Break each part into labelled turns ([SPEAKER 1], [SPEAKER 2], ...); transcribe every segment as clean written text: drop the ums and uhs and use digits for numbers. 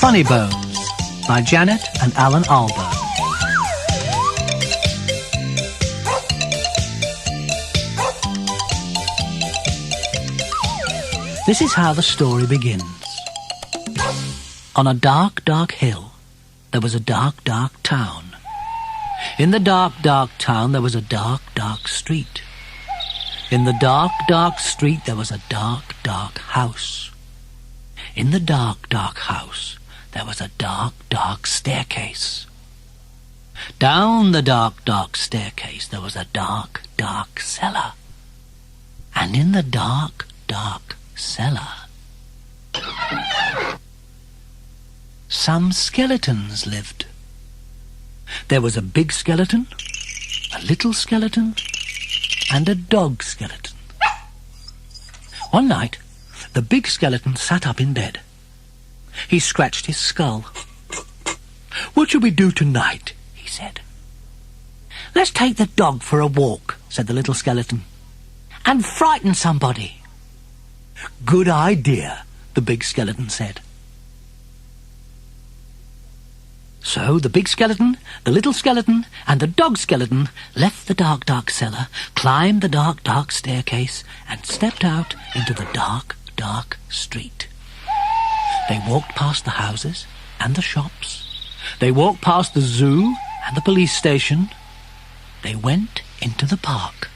[SPEAKER 1] Funny Bones by Janet and Alan Alber. This is how the story begins. On a dark, dark hill, there was a dark, dark town. In the dark, dark town, there was a dark, dark street. In the dark, dark street, there was a dark, dark house. In the dark, dark house, there was a dark, dark staircase. Down the dark, dark staircase, there was a dark, dark cellar. And in the dark, dark cellar, some skeletons lived. There was a big skeleton, a little skeleton, and a dog skeleton. One night, the big skeleton sat up in bed. He scratched his skull. "What shall we do tonight?" he said. "Let's take the dog for a walk," said the little skeleton, "and frighten somebody." "Good idea," the big skeleton said. So the big skeleton, the little skeleton, and the dog skeleton left the dark, dark cellar, climbed the dark, dark staircase, and stepped out into the dark, dark street. They walked past the houses and the shops. They walked past the zoo and the police station. They went into the park.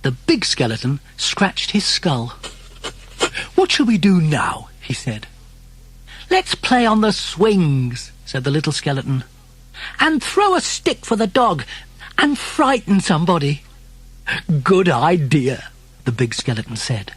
[SPEAKER 1] The big skeleton scratched his skull. "What shall we do now?" he said. "Let's play on the swings," said the little skeleton, "and throw a stick for the dog and frighten somebody." "Good idea," the big skeleton said.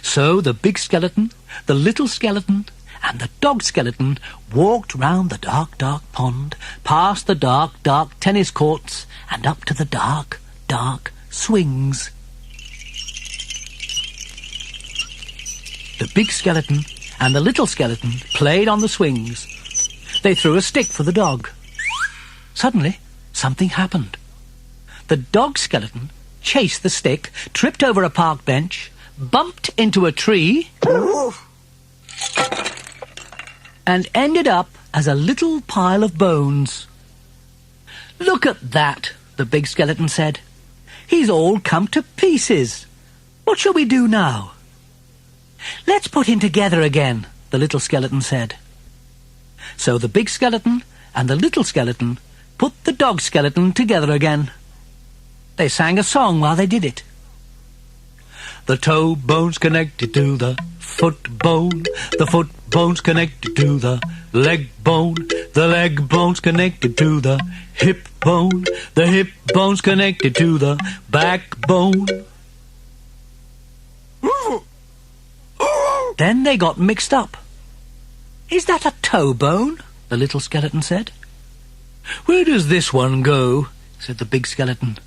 [SPEAKER 1] So the big skeleton, the little skeleton, and the dog skeleton walked round the dark, dark pond, past the dark, dark tennis courts, and up to the dark, dark swings. The big skeleton and the little skeleton played on the swings. They threw a stick for the dog. Suddenly, something happened. The dog skeleton chased the stick, tripped over a park bench, bumped into a tree, and ended up as a little pile of bones. "Look at that," the big skeleton said. "He's all come to pieces. What shall we do now?" "Let's put him together again," the little skeleton said. So the big skeleton and the little skeleton put the dog skeleton together again. They sang a song while they did it. "The toe bone's connected to the foot bone bone's connected to the leg bone's connected to the hip bone's connected to the backbone." Then they got mixed up. "Is that a toe bone?" the little skeleton said. "Where does this one go?" said the big skeleton.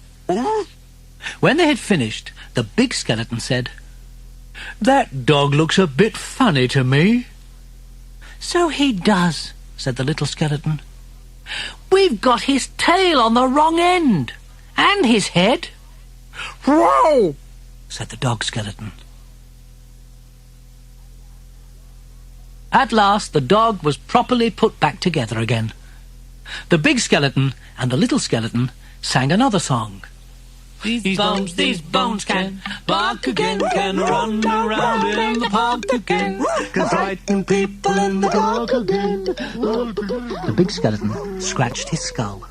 [SPEAKER 1] When they had finished, the big skeleton said, "That dog looks a bit funny to me." "So he does," said the little skeleton. "We've got his tail on the wrong end, and his head." "Whoa!" said the dog skeleton. At last the dog was properly put back together again. The big skeleton and the little skeleton sang another song. These bones can bark again, can run around in the park again, can frighten people in the dark again. The big skeleton scratched his skull.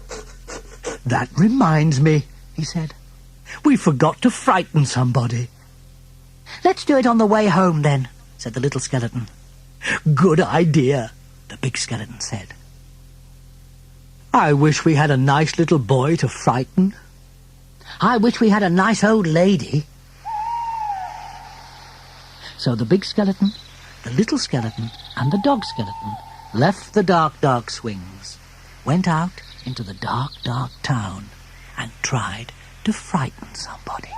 [SPEAKER 1] "That reminds me," he said. "We forgot to frighten somebody." "Let's do it on the way home then," said the little skeleton. "Good idea," the big skeleton said. "I wish we had a nice little boy to frighten." "I wish we had a nice old lady." So the big skeleton, the little skeleton, and the dog skeleton left the dark, dark swings, went out into the dark, dark town, and tried to frighten somebody.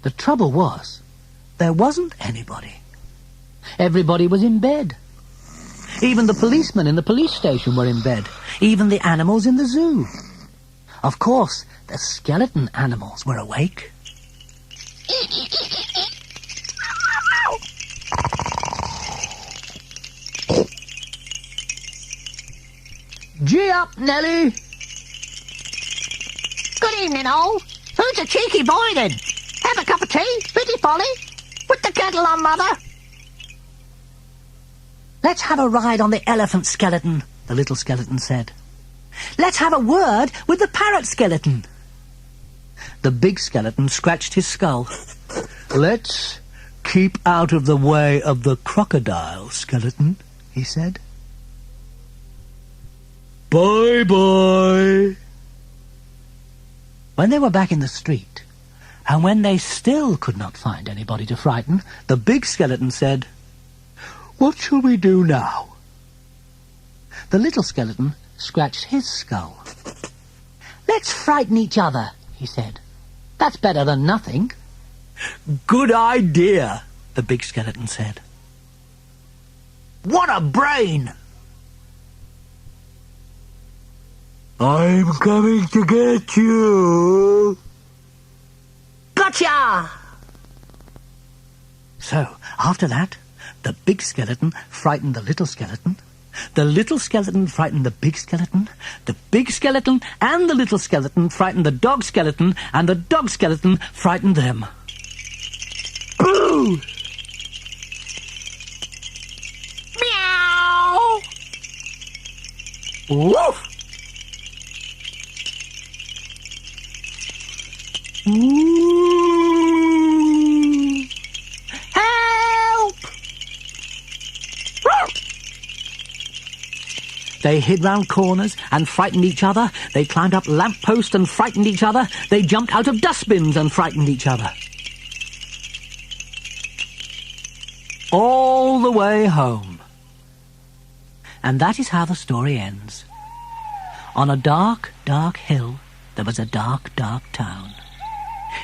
[SPEAKER 1] The trouble was, there wasn't anybody. Everybody was in bed. Even the policemen in the police station were in bed. Even the animals in the zoo. Of course, the skeleton animals were awake. Gee up, Nelly.
[SPEAKER 2] Good evening, all. Who's a cheeky boy, then? Have a cup of tea, Bitty Polly? Put the kettle on, Mother.
[SPEAKER 1] Let's have a ride on the elephant skeleton, the little skeleton said. Let's have a word with the parrot skeleton. The big skeleton scratched his skull. Let's keep out of the way of the crocodile skeleton, he said. Bye-bye. When they were back in the street, and when they still could not find anybody to frighten, the big skeleton said, What shall we do now? The little skeleton scratched his skull. Let's frighten each other, he said. That's better than nothing. Good idea, the big skeleton said. What a brain! I'm coming to get you.
[SPEAKER 2] Gotcha!
[SPEAKER 1] So, after that, the big skeleton frightened the little skeleton skeleton frightened the big skeleton skeleton and the little skeleton frightened the dog skeleton, and the dog skeleton frightened them. Boo!
[SPEAKER 2] Meow!
[SPEAKER 1] Woof! Ooh.
[SPEAKER 2] Help!
[SPEAKER 1] They hid round corners and frightened each other. They climbed up lampposts and frightened each other. They jumped out of dustbins and frightened each other. All the way home. And that is how the story ends. On a dark, dark hill, there was a dark, dark town.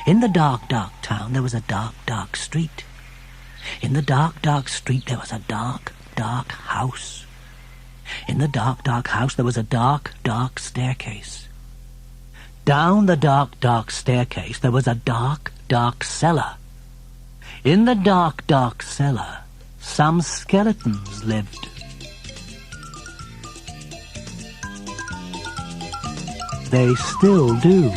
[SPEAKER 1] In the dark, dark town, there was a dark, dark street. In the dark, dark street, there was a dark, dark house. In the dark, dark house, there was a dark, dark staircase. Down the dark, dark staircase, there was a dark, dark cellar. In the dark, dark cellar, some skeletons lived. They still do.